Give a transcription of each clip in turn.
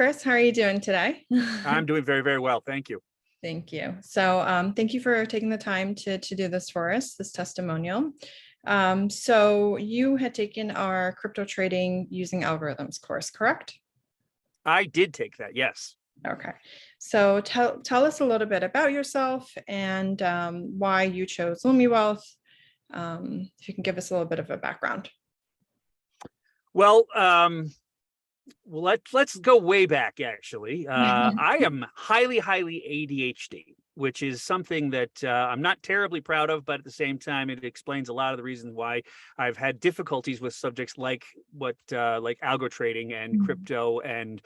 Chris, how are you doing today? I'm doing very, very well. Thank you. Thank you. So thank you for taking the time to do this for us, this testimonial. So you had taken our crypto trading using algorithms course, correct? I did take that. Yes. Okay. So tell us a little bit about yourself and why you chose Lumi Wealth. If you can give us a little bit of a background. Well, let's go way back. Actually, I am highly ADHD, which is something that I'm not terribly proud of, but at the same time, it explains a lot of the reasons why I've had difficulties with subjects like algo trading and crypto and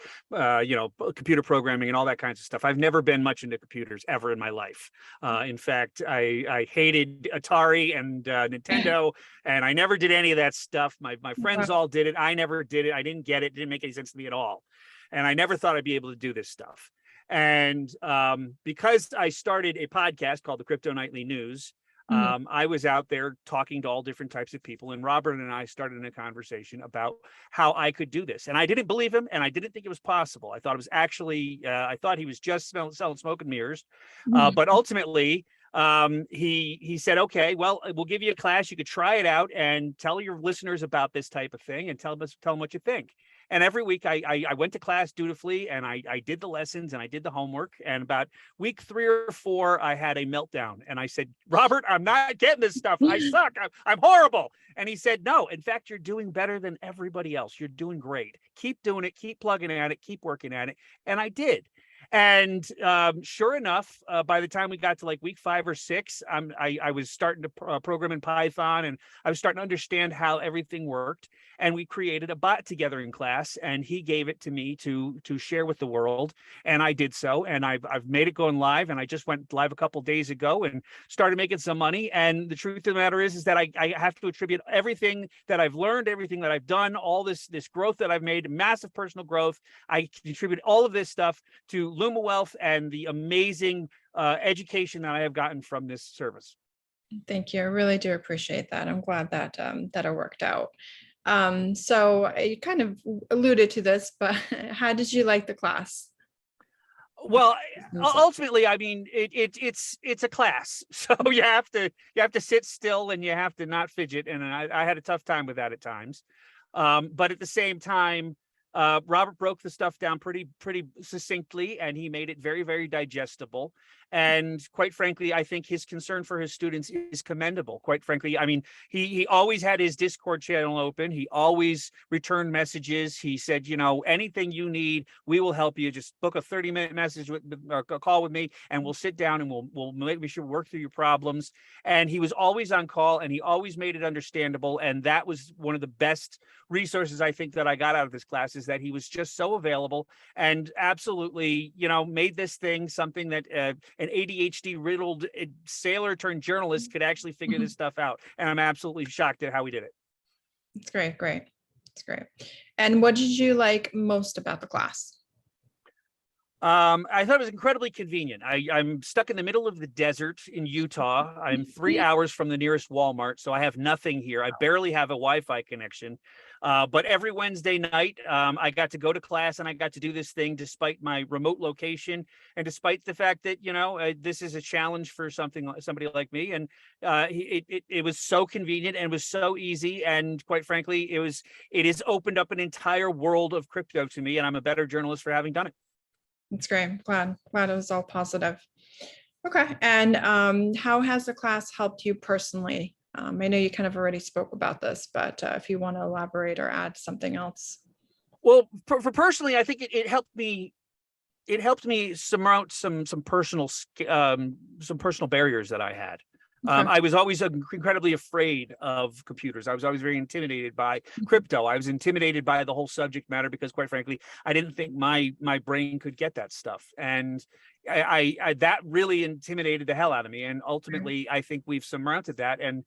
computer programming and all that kinds of stuff. I've never been much into computers ever in my life. In fact, I hated Atari and Nintendo, and I never did any of that stuff. My friends all did it. I never did it. I didn't get it. It didn't make any sense to me at all. And I never thought I'd be able to do this stuff. And because I started a podcast called the Crypto Nightly News, I was out there talking to all different types of people. And Robert and I started a conversation about how I could do this. And I didn't believe him, and I didn't think it was possible. I thought it was actually, I thought he was just selling smoke and mirrors. But ultimately, he said, okay, well, we'll give you a class. You could try it out and tell your listeners about this type of thing and tell them what you think. And every week I went to class dutifully, and I did the lessons and I did the homework. And about week 3 or 4, I had a meltdown. And I said, Robert, I'm not getting this stuff. I suck. I'm horrible. And he said, no, in fact, you're doing better than everybody else. You're doing great. Keep doing it. Keep plugging at it. Keep working at it. And I did. And sure enough, by the time we got to like week 5 or 6, I was starting to program in Python, and I was starting to understand how everything worked. And we created a bot together in class, and he gave it to me to share with the world. And I did so, and I've made it going live, and I just went live a couple of days ago and started making some money. And the truth of the matter is that I have to attribute everything that I've learned, everything that I've done, all this growth that I've made, massive personal growth. I contribute all of this stuff to Luma Wealth and the amazing education that I have gotten from this service. Thank you. I really do appreciate that. I'm glad that that it worked out. So you kind of alluded to this, but how did you like the class? Well, ultimately, I mean, it's a class, so you have to sit still and you have to not fidget, and I had a tough time with that at times. But at the same time, Robert broke the stuff down pretty succinctly, and he made it very, very digestible. And quite frankly, I think his concern for his students is commendable. Quite frankly, I mean, he always had his Discord channel open. He always returned messages. He said, anything you need, we will help you. Just book a 30-minute message or a call with me, and we'll sit down and we'll make sure we work through your problems. And he was always on call, and he always made it understandable. And that was one of the best resources I think that I got out of this class, is that he was just so available and absolutely, made this thing something that an ADHD riddled sailor turned journalist could actually figure this stuff out. And I'm absolutely shocked at how he did it. It's great. It's great. And what did you like most about the class? I thought it was incredibly convenient. I'm stuck in the middle of the desert in Utah. I'm 3 hours from the nearest Walmart, so I have nothing here. I barely have a Wi-Fi connection. But every Wednesday night, I got to go to class, and I got to do this thing despite my remote location, and despite the fact that this is a challenge for somebody like me. And it was so convenient and was so easy, and quite frankly, it has opened up an entire world of crypto to me, and I'm a better journalist for having done it. That's great. Glad it was all positive. Okay. And how has the class helped you personally? I know you kind of already spoke about this, but if you want to elaborate or add something else. Well, for personally, I think it helped me. It helped me surmount some personal barriers that I had. Okay. I was always incredibly afraid of computers. I was always very intimidated by crypto. I was intimidated by the whole subject matter because, quite frankly, I didn't think my brain could get that stuff. And I that really intimidated the hell out of me. And ultimately, I think we've surmounted that. And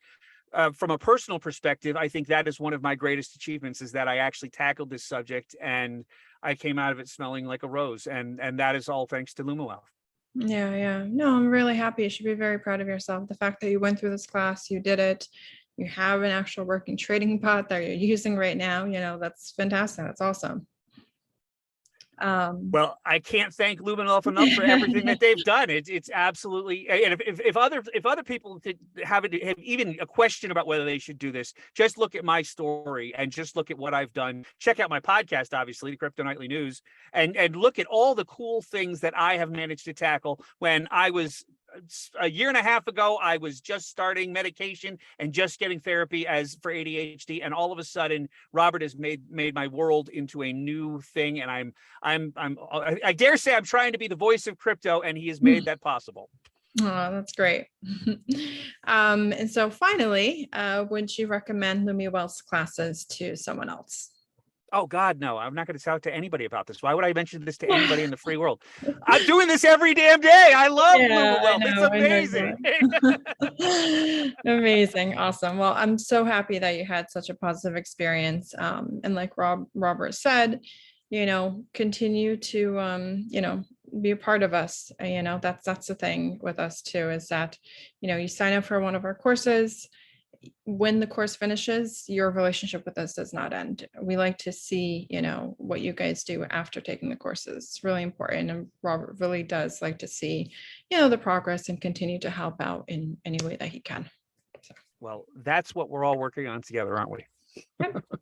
from a personal perspective, I think that is one of my greatest achievements, is that I actually tackled this subject and I came out of it smelling like a rose. And that is all thanks to Luma Wealth. Yeah. No, I'm really happy. You should be very proud of yourself. The fact that you went through this class, you did it, you have an actual working trading bot that you're using right now, that's fantastic. That's awesome. Well, I can't thank Luminolf enough for everything that they've done. It's absolutely, and if other people have even a question about whether they should do this, just look at my story and just look at what I've done. Check out my podcast, obviously, the Crypto Nightly News, and look at all the cool things that I have managed to tackle. When I was a year and a half ago, I was just starting medication and just getting therapy as for ADHD, and all of a sudden, Robert has made my world into a new thing, and I dare say I'm trying to be the voice of crypto, and he has made that possible. Oh, that's great. And so finally, would you recommend Lumi Wealth's classes to someone else? Oh God, no, I'm not going to talk to anybody about this. Why would I mention this to anybody in the free world? I'm doing this every damn day. I love Yeah, Luminolf. It's amazing. Amazing. Awesome. Well, I'm so happy that you had such a positive experience. And like Robert said, continue to, be a part of us. That's the thing with us too, is that, you sign up for one of our courses. When the course finishes, your relationship with us does not end. We like to see, what you guys do after taking the courses. It's really important. And Robert really does like to see, the progress and continue to help out in any way that he can. Well, that's what we're all working on together, aren't we?